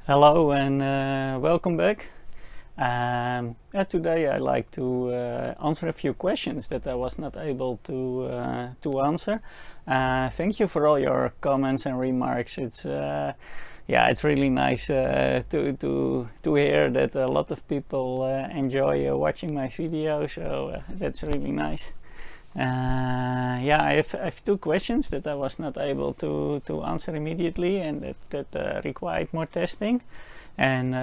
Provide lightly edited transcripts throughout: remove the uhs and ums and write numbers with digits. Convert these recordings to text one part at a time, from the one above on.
Hello and welcome back. Today I like to answer a few questions that I was not able to answer. Thank you for all your comments and remarks. It's really nice to hear that a lot of people enjoy watching my videos. So that's really nice. I have two questions that I was not able to answer immediately, and that required more testing. And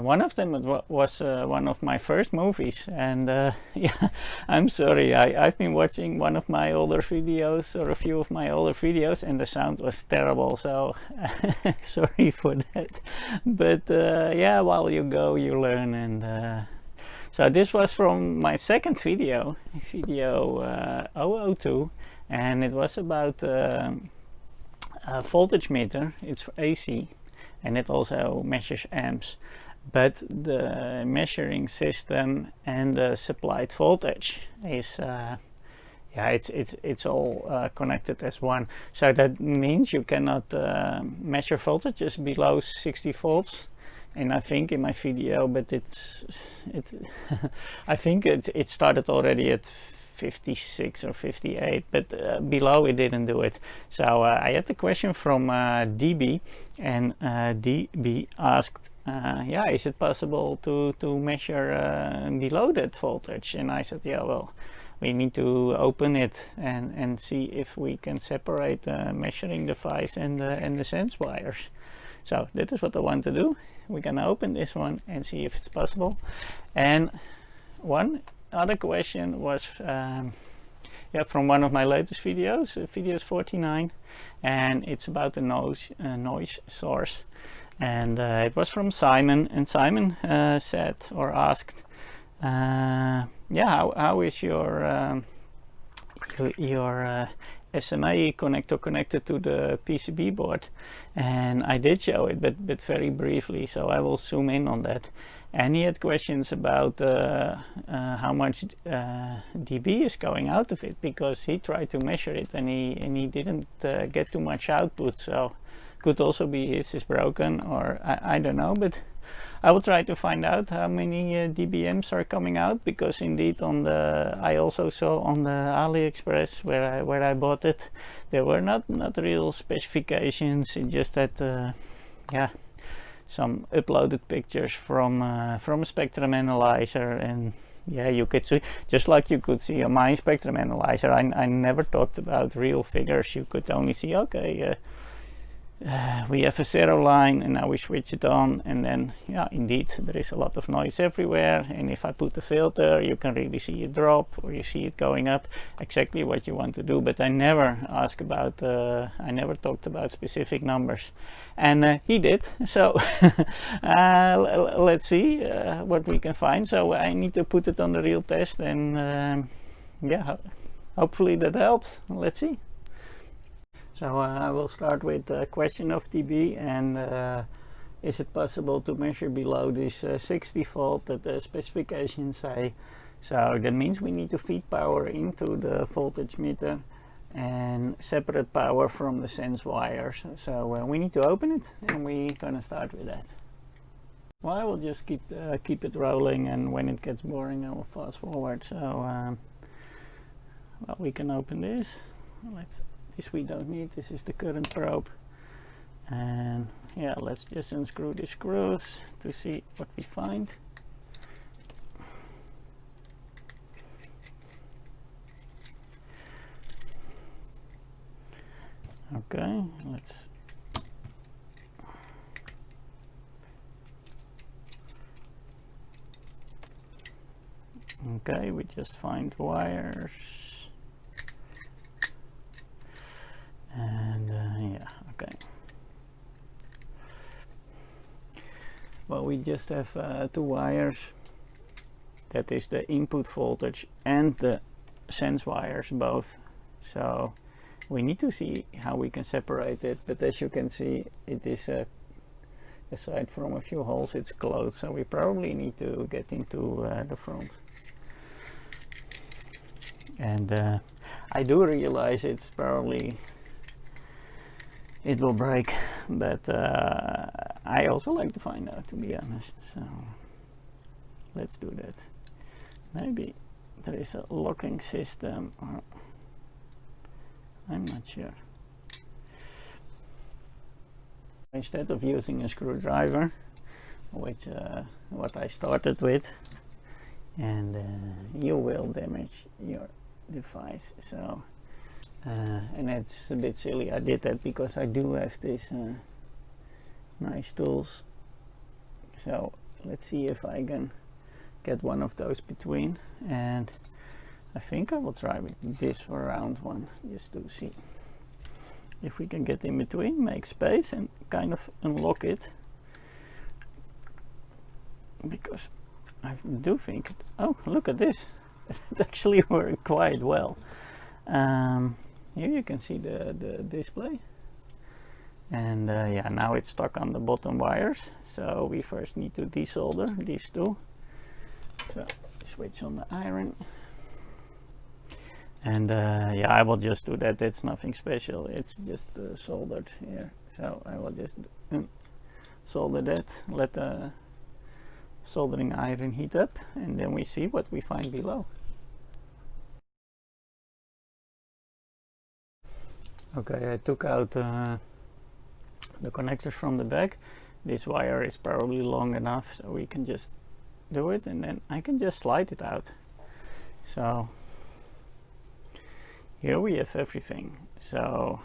one of them was one of my first movies. And yeah, I'm sorry, I've been watching one of my older videos, or a few of my older videos, and the sound was terrible. So sorry for that. But yeah, while you go, you learn. And so this was from my second video 002, and it was about a voltage meter. It's for AC, and it also measures amps. But the measuring system and the supplied voltage is it's all connected as one. So that means you cannot measure voltages below 60 volts. And I think in my video, but I think it started already at 56 or 58, but below it didn't do it. So I had a question from DB, and DB asked, is it possible to measure below that voltage? And I said, yeah, well, we need to open it and see if we can separate the measuring device and the sense wires. So that is what I want to do. We're gonna open this one and see if it's possible. And one other question was from one of my latest videos, videos 49, and it's about the noise source. And it was from Simon, and Simon said or asked, how is your SMA connector connected to the PCB board? And I did show it, but very briefly, so I will zoom in on that. And he had questions about how much dB is going out of it, because he tried to measure it and he didn't get too much output. So could also be his is broken, or I don't know, but I will try to find out how many dBms are coming out, because indeed I also saw on the AliExpress where I bought it, there were not real specifications. It just had some uploaded pictures from a spectrum analyzer, and yeah, you could see, just like you could see on my spectrum analyzer. I never talked about real figures. You could only see, okay, we have a zero line, and now we switch it on, and then indeed there is a lot of noise everywhere. And if I put the filter, you can really see it drop, or you see it going up, exactly what you want to do. But I never asked about I never talked about specific numbers, and he did. So let's see what we can find. So I need to put it on the real test, and hopefully that helps. Let's see. So I will start with the question of dB, and is it possible to measure below this 60 volt that the specifications say? So that means we need to feed power into the voltage meter and separate power from the sense wires. So we need to open it, and we're gonna start with that. Well, I will just keep it rolling, and when it gets boring I will fast forward. So we can open this. This we don't need. This is the current probe, and yeah, let's just unscrew the screws to see what we find. Okay, let's we just find wires. And okay. Well, we just have two wires. That is the input voltage and the sense wires both. So we need to see how we can separate it. But as you can see, it is aside from a few holes, it's closed. So we probably need to get into the front. And I do realize it's probably it will break, but I also like to find out, to be honest, so let's do that. Maybe there is a locking system, or I'm not sure. Instead of using a screwdriver, which what I started with, and you will damage your device. So and it's a bit silly. I did that because I do have these nice tools. So let's see if I can get one of those between, and I think I will try with this round one just to see if we can get in between, make space and kind of unlock it, because I do think oh, look at this, it actually worked quite well. Here you can see the display, and yeah, now it's stuck on the bottom wires, so we first need to desolder these two. So switch on the iron, and yeah, I will just do that. It's nothing special, it's just soldered here, so I will just solder that, let the soldering iron heat up, and then we see what we find below. Okay, I took out the connectors from the back. This wire is probably long enough, so we can just do it, and then I can just slide it out. So here we have everything. So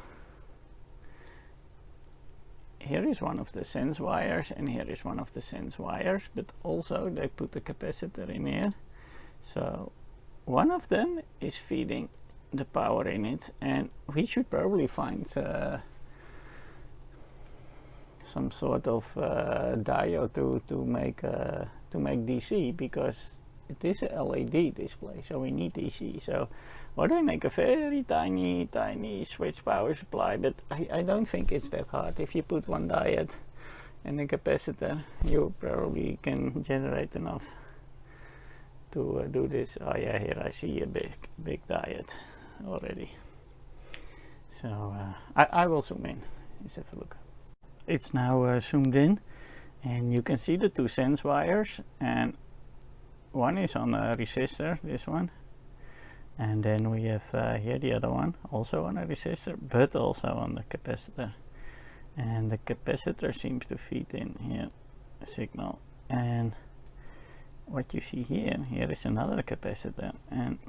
here is one of the sense wires, and here is one of the sense wires, but also they put the capacitor in here. So one of them is feeding the power in it, and we should probably find some sort of diode to make DC, because it is a LED display, so we need DC. So or they make a very tiny switch power supply, but I don't think it's that hard. If you put one diode and a capacitor, you probably can generate enough to do this. Oh yeah, here I see a big diode already. So I will zoom in. Let's have a look. It's now zoomed in, and you can see the two sense wires, and one is on a resistor, this one, and then we have here the other one, also on a resistor, but also on the capacitor. And the capacitor seems to feed in here a signal, and what you see here is another capacitor, and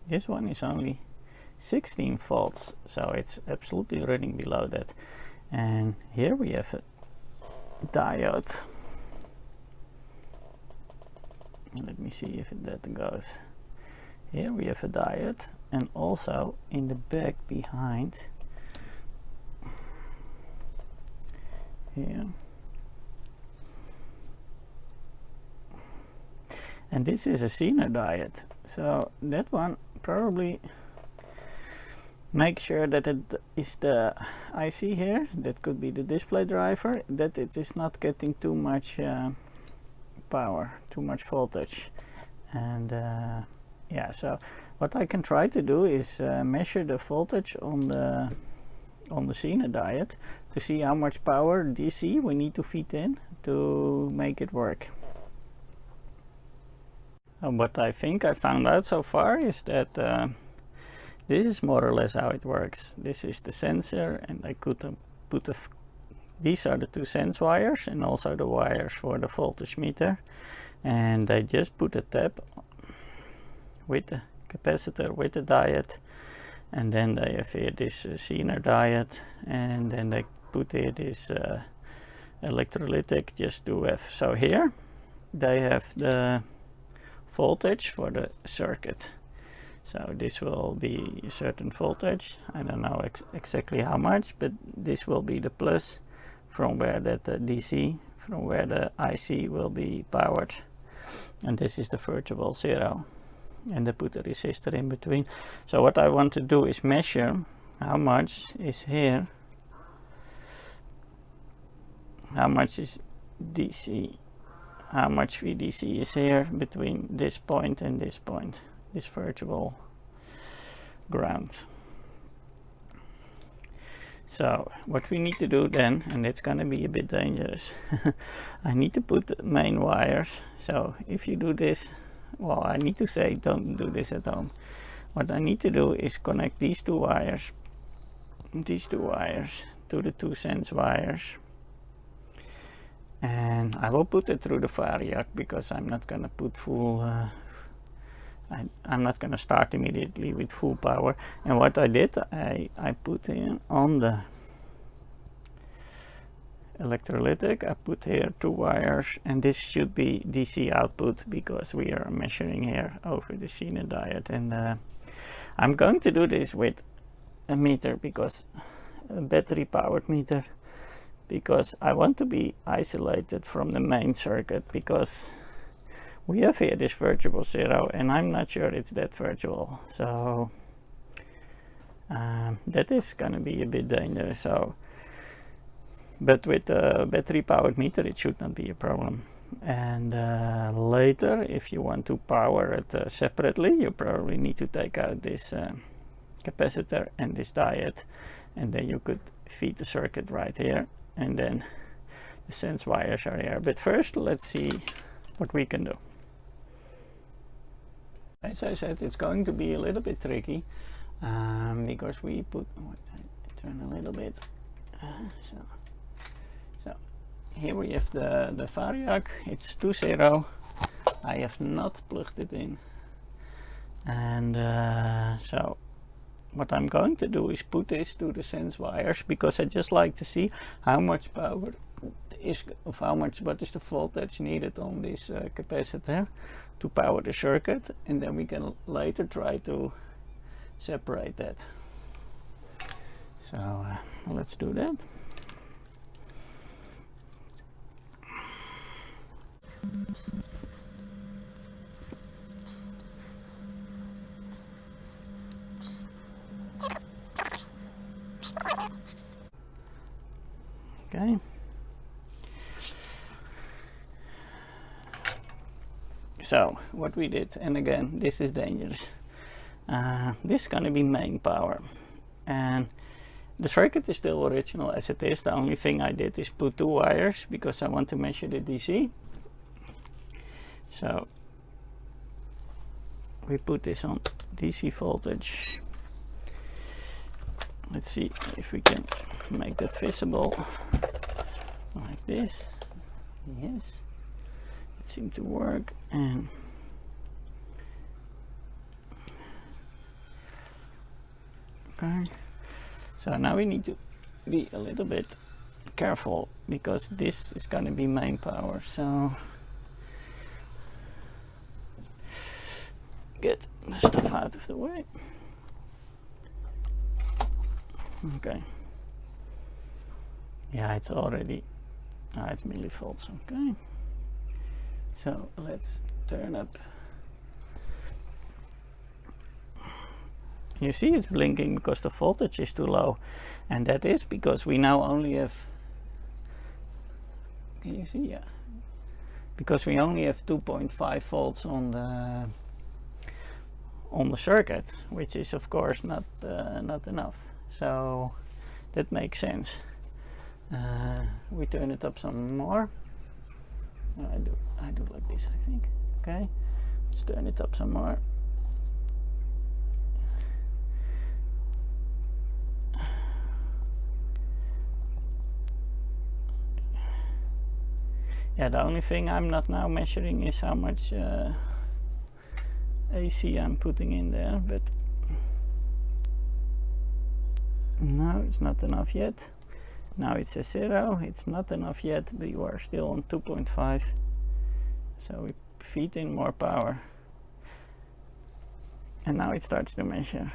this one is only 16 volts, so it's absolutely running below that. And here we have a diode. Let me see if that goes. Here we have a diode, and also in the back behind here. And this is a Zener diode, so that one probably make sure that it is the IC here, that could be the display driver, that it is not getting too much power, too much voltage. And yeah, so what I can try to do is measure the voltage on the Zener diode to see how much power DC we need to feed in to make it work. What I think I found out so far is that this is more or less how it works. This is the sensor, and I could put these are the two sense wires, and also the wires for the voltage meter, and I just put a tab with the capacitor with the diode, and then they have here this Zener diode, and then they put here this electrolytic just to have. So here they have the voltage for the circuit. So this will be a certain voltage, I don't know exactly how much, but this will be the plus from where that DC, from where the IC will be powered, and this is the virtual zero, and they put a resistor in between. So what I want to do is measure how much is here, how much is DC, how much VDC is here between this point and this point, this virtual ground. So what we need to do then, and it's gonna be a bit dangerous, I need to put the main wires. So if you do this, well, I need to say don't do this at home. What I need to do is connect these two wires to the two sense wires, and I will put it through the Variac because I'm not gonna put full I'm not gonna start immediately with full power. And what I did, I put in on the electrolytic, I put here two wires, and this should be DC output because we are measuring here over the Sheena diode. And I'm going to do this with a meter, because a battery powered meter, because I want to be isolated from the main circuit, because we have here this virtual zero and I'm not sure it's that virtual, so that is gonna be a bit dangerous. So, but with a battery powered meter it should not be a problem. And later, if you want to power it separately, you probably need to take out this capacitor and this diode, and then you could feed the circuit right here, and then the sense wires are here. But first, let's see what we can do. As I said, it's going to be a little bit tricky because we put, I turn a little bit, so here we have the Variac, it's 2.0, I have not plugged it in, and so what I'm going to do is put this to the sense wires, because I just like to see how much power is, of how much, what is the voltage needed on this capacitor to power the circuit, and then we can later try to separate that. So let's do that. Okay. So what we did, and again, this is dangerous. This is gonna be main power, and the circuit is still original as it is. The only thing I did is put two wires because I want to measure the DC. So we put this on DC voltage. Let's see if we can make that visible like this. Yes, it seemed to work. And okay, so now we need to be a little bit careful because this is going to be main power. So get the stuff out of the way. Okay. Yeah, it's already, it's millivolts. Okay. So let's turn up. You see it's blinking because the voltage is too low, and that is because we now only have, can you see? Yeah, because we only have 2.5 volts on the circuit, which is of course not enough. So that makes sense. We turn it up some more. I do like this, I think. Okay, let's turn it up some more. Yeah, the only thing I'm not now measuring is how much AC I'm putting in there, but no, it's not enough yet. Now it says 0, it's not enough yet, but you are still on 2.5. So we feed in more power. And now it starts to measure.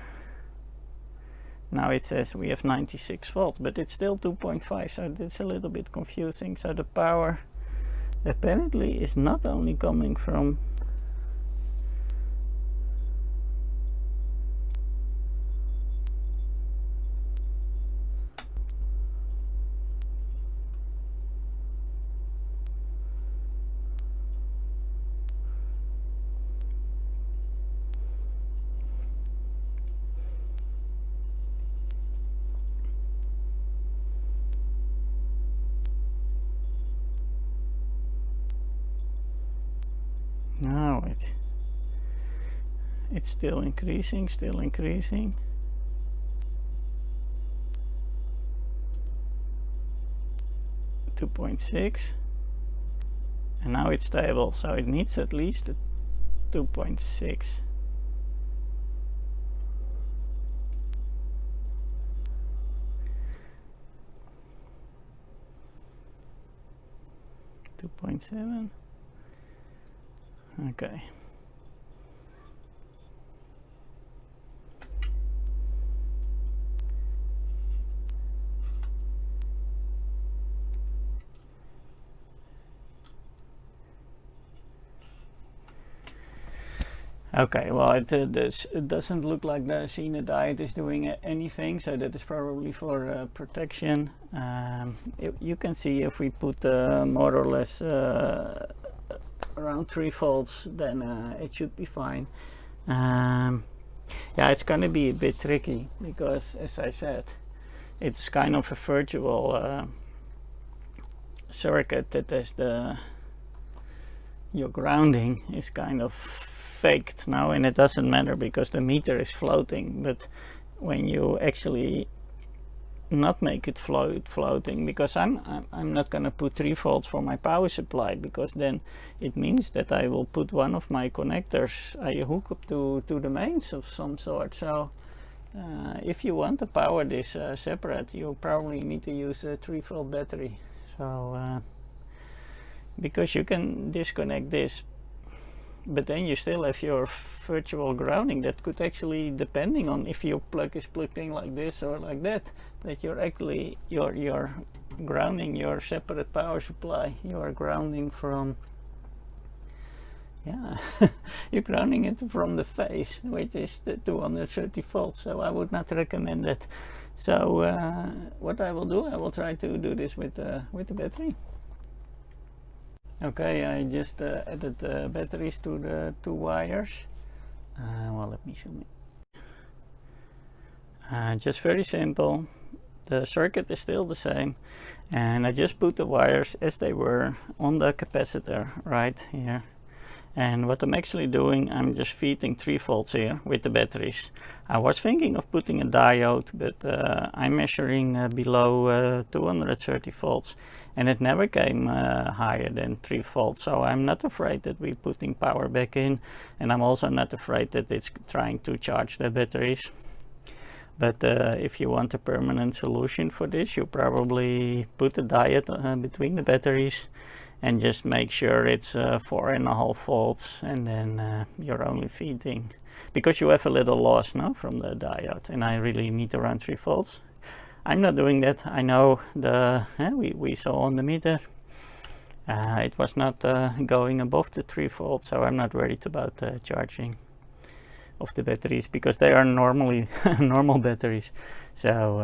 Now it says we have 96 volts, but it's still 2.5, so it's a little bit confusing. So the power apparently is not only coming from Now it's still increasing, 2.6, and now it's stable, so it needs at least a 2.6. .7. Okay. Okay, well, it doesn't look like the Xena diet is doing anything, so that is probably for protection. You can see if we put more or less around 3 volts, then it should be fine. Yeah, it's going to be a bit tricky because, as I said, it's kind of a virtual circuit that is your grounding is kind of faked now, and it doesn't matter because the meter is floating. But when you actually not make it floating, because I'm not gonna put 3 volts for my power supply, because then it means that I will put one of my connectors I hook up to the mains of some sort. So if you want to power this separate, you probably need to use a 3-volt battery. So because you can disconnect this, but then you still have your virtual grounding that could actually, depending on if your plug is plugged in like this or like that you're actually you're grounding your separate power supply. You are grounding from, yeah, you're grounding it from the phase, which is the 230 volts. So I would not recommend that. So what I will do, I will try to do this with the battery. Okay, I just added batteries to the 2 wires. Well, let me zoom in. Just very simple. The circuit is still the same, and I just put the wires as they were on the capacitor right here. And what I'm actually doing, I'm just feeding 3 volts here with the batteries. I was thinking of putting a diode, but I'm measuring below 230 volts, and it never came higher than 3 volts. So I'm not afraid that we're putting power back in, and I'm also not afraid that it's trying to charge the batteries. But if you want a permanent solution for this, you probably put a diode between the batteries and just make sure it's 4.5 volts, and then you're only feeding, because you have a little loss now from the diode, and I really need around 3 volts. I'm not doing that. I know we saw on the meter it was not going above the 3 volts, so I'm not worried about charging of the batteries, because they are normally normal batteries. So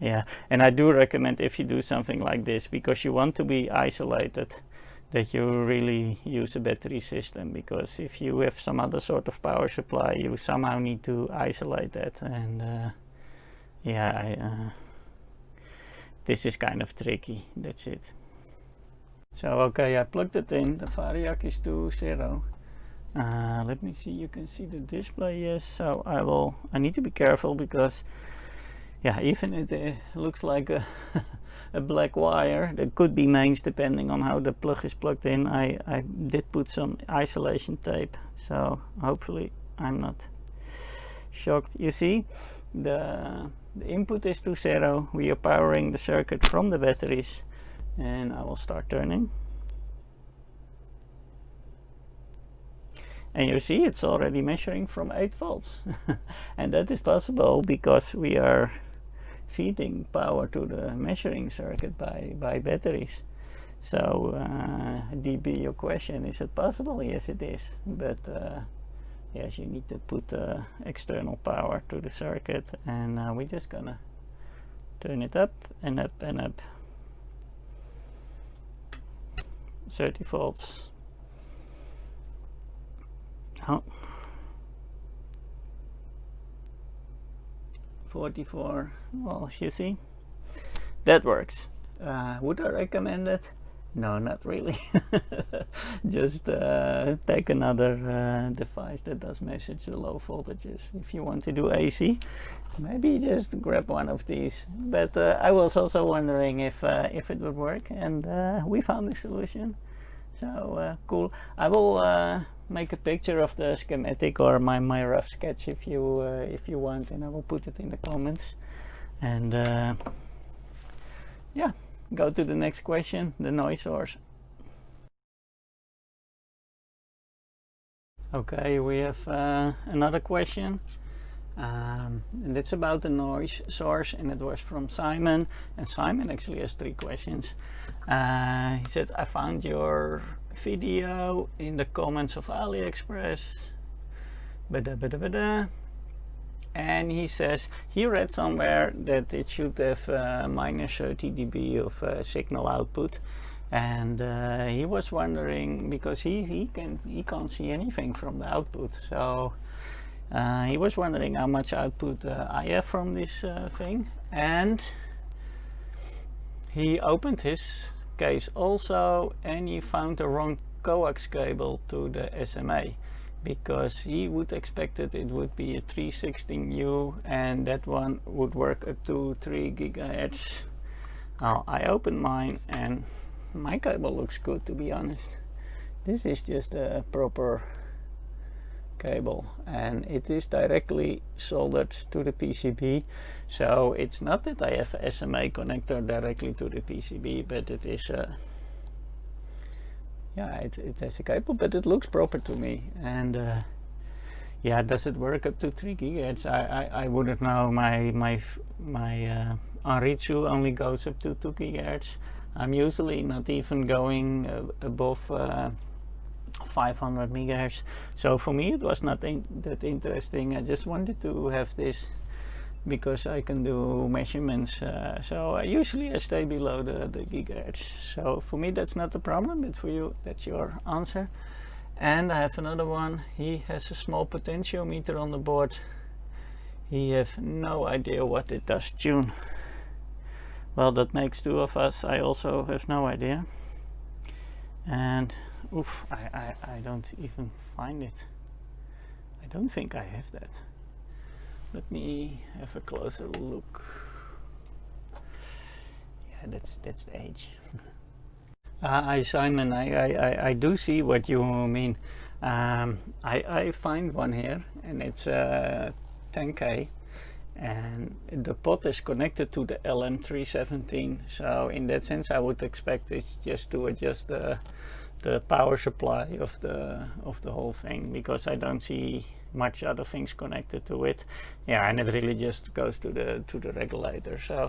yeah, and I do recommend, if you do something like this, because you want to be isolated, that you really use a battery system, because if you have some other sort of power supply, you somehow need to isolate that. And yeah, this is kind of tricky. That's it. So okay, I plugged it in. The variac is to 0. Let me see, you can see the display. Yes, so I need to be careful, because yeah, even it looks like a black wire, there could be mains depending on how the plug is plugged in. I did put some isolation tape, so hopefully I'm not shocked. You see, the input is to 0. We are powering the circuit from the batteries, and I will start turning. And you see, it's already measuring from 8 volts. And that is possible because we are feeding power to the measuring circuit by batteries. So DB, your question, is it possible? Yes, it is. But yes, you need to put external power to the circuit, and we're just gonna turn it up and up and up. 30 volts. Oh. 44. Well, you see, that works. Would I recommend it? No, not really. just take another device that does message the low voltages. If you want to do AC, maybe just grab one of these. But I was also wondering if it would work, and we found a solution. So cool. I will make a picture of the schematic or my rough sketch if you want, and I will put it in the comments. And yeah, go to the next question, the noise source. Okay, we have another question, and it's about the noise source, and it was from Simon, and Simon actually has 3 questions. He says, I found your video in the comments of AliExpress, and he says he read somewhere that it should have minus 30 dB of signal output, and he was wondering, because he can't see anything from the output, so he was wondering how much output I have from this thing. And he opened his case also, and he found the wrong coax cable to the SMA, because he would expect that it would be a 316U, and that one would work up to 3 gigahertz. Now I opened mine, and my cable looks good, to be honest. This is just a proper cable, and it is directly soldered to the PCB, so it's not that I have a SMA connector directly to the PCB, but it is yeah, it has a cable, but it looks proper to me. And yeah, does it work up to 3 gigahertz? I wouldn't know. My Anritsu only goes up to 2 gigahertz. I'm usually not even going above 500 megahertz. So for me it was not that interesting. I just wanted to have this because I can do measurements. So I usually stay below the gigahertz. So for me that's not a problem, but for you that's your answer. And I have another one. He has a small potentiometer on the board. He has no idea what it does tune. Well, that makes 2 of us. I also have no idea. And oof, I don't even find it. I don't think I have that. Let me have a closer look. Yeah, that's the age. Simon, I do see what you mean. I find one here, and it's 10K, and the pot is connected to the LM317. So in that sense, I would expect it just to adjust the power supply of the whole thing, because I don't see much other things connected to it. Yeah, and it really just goes to the regulator. So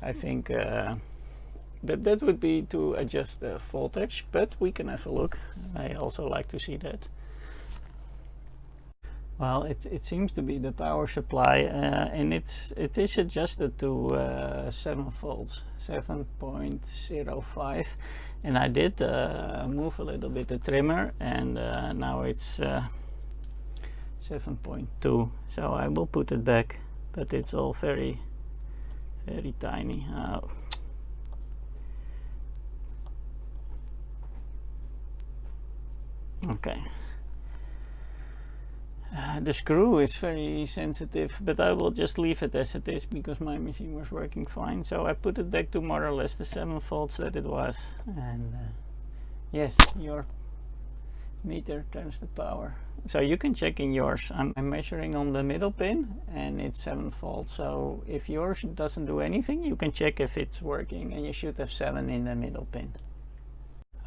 I think that would be to adjust the voltage, but we can have a look. I also like to see that. Well, it seems to be the power supply, and it is adjusted to 7 volts, 7.05, and I did move a little bit the trimmer, and now it's 7.2. So I will put it back, but it's all very tiny. Okay. The screw is very sensitive, but I will just leave it as it is because my machine was working fine. So I put it back to more or less the 7 volts that it was, and yes, your meter turns the power. So you can check in yours. I'm measuring on the middle pin, and it's 7 volts. So if yours doesn't do anything, you can check if it's working, and you should have 7 in the middle pin.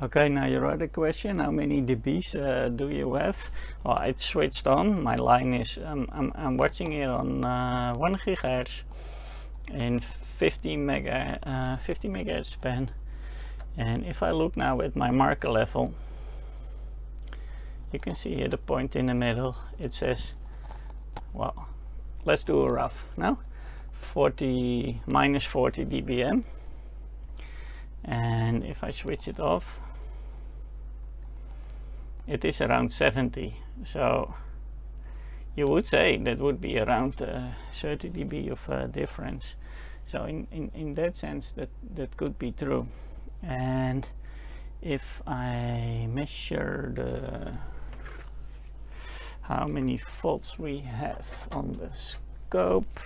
Okay, now your other question, how many dBs do you have? Well, it's switched on. My line is, I'm watching it on 1 gigahertz in 50 megahertz span. And if I look now at my marker level, you can see here the point in the middle. It says, well, let's do a rough now, minus 40 dBm. And if I switch it off, it is around 70. So you would say that would be around 30 dB of difference. So in that sense, that could be true. And if I measure the how many volts we have on the scope,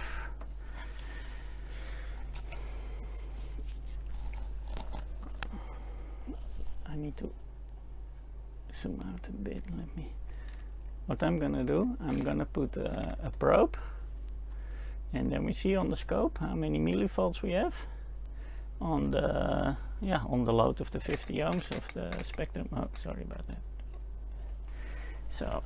I need to zoom out a bit. What I'm gonna do, I'm gonna put a probe, and then we see on the scope how many millivolts we have on the load of the 50 ohms of the Spectrum. Oh, sorry about that. So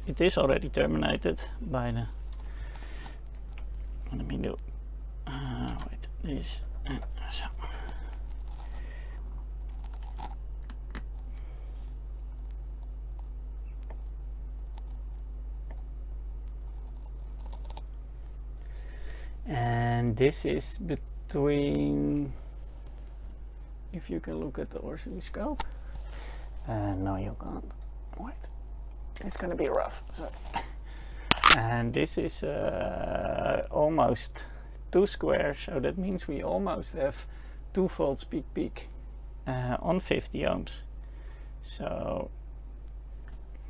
it is already terminated by the. Let me do. Wait, this. So. And this is between, if you can look at the oscilloscope. No, you can't. Wait, it's gonna be rough. So, and this is almost 2 squares, so that means we almost have 2 volts peak on 50 ohms. So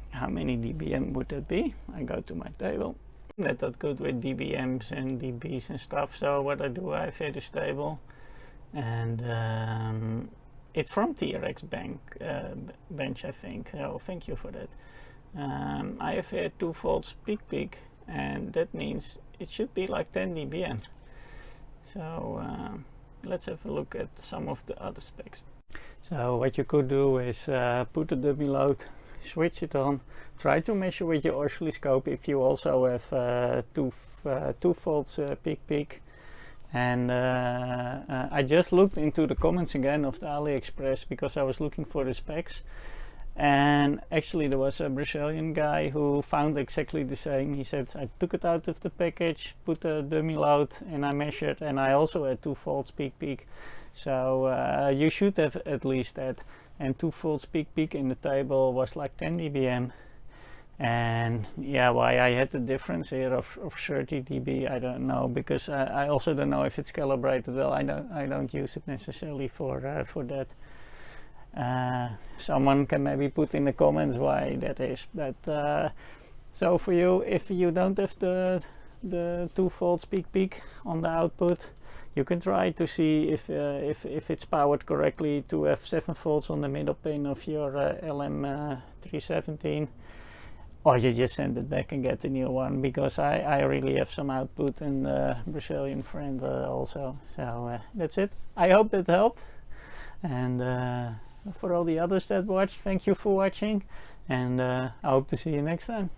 how many dBm would that be? I go to my table. Not that good with dBms and dBs and stuff, so what I do, I have here this table, and it's from TRX bench, I think. So thank you for that. I have here 2 volts peak, and that means it should be like 10 dBm. So let's have a look at some of the other specs. So what you could do is put the dummy load, switch it on, try to measure with your oscilloscope if you also have 2 volts peak, and I just looked into the comments again of the AliExpress because I was looking for the specs, and actually there was a Brazilian guy who found exactly the same. He said, I took it out of the package, put the dummy load, and I measured, and I also had 2 volts peak. So you should have at least that. And 2 volts peak in the table was like 10 dBm. And yeah, why I had the difference here of 30 dB, I don't know, because I also don't know if it's calibrated well. I don't use it necessarily for that. Someone can maybe put in the comments why that is. But so for you, if you don't have the 2 volts peak on the output, you can try to see if it's powered correctly to have 7 volts on the middle pin of your LM317, or you just send it back and get a new one, because I really have some output, and Brazilian friend also. So that's it. I hope that helped, and for all the others that watched, thank you for watching, and I hope to see you next time.